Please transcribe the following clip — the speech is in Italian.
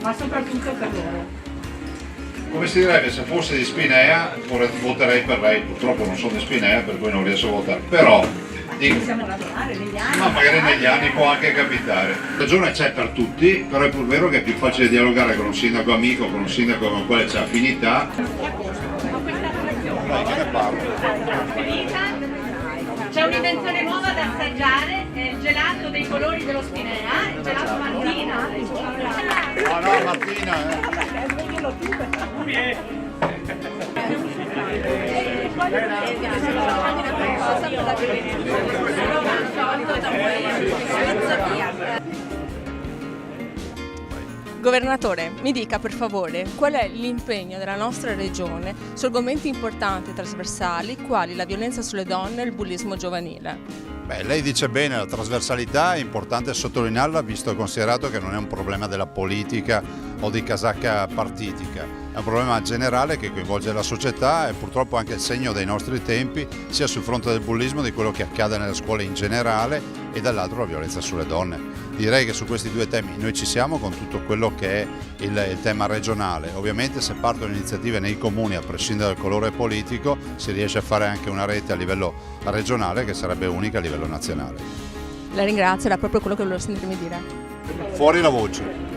ma soprattutto per loro. Come si direbbe, se fosse di Spinea voterei per lei, purtroppo non sono di Spinea per cui non riesco a votare, però dico, Possiamo ragionare negli anni. ma magari negli anni può anche capitare. La ragione c'è per tutti, però è pur vero che è più facile dialogare con un sindaco amico, con un sindaco con il quale c'è affinità. Dai, che ne parlo? C'è un'invenzione nuova da assaggiare, è il gelato dei colori dello Spinea, il gelato Martina. No, Martina, Governatore, mi dica per favore qual è l'impegno della nostra regione su argomenti importanti e trasversali quali la violenza sulle donne e il bullismo giovanile. Beh, lei dice bene, la trasversalità è importante sottolinearla visto e considerato che non è un problema della politica o di casacca partitica, è un problema generale che coinvolge la società e purtroppo anche il segno dei nostri tempi sia sul fronte del bullismo, di quello che accade nelle scuole in generale e dall'altro la violenza sulle donne. Direi che su questi due temi noi ci siamo con tutto quello che è il tema regionale. Ovviamente se partono iniziative nei comuni, a prescindere dal colore politico, si riesce a fare anche una rete a livello regionale che sarebbe unica a livello nazionale. La ringrazio, era proprio quello che volevo sentirmi dire. Fuori la voce!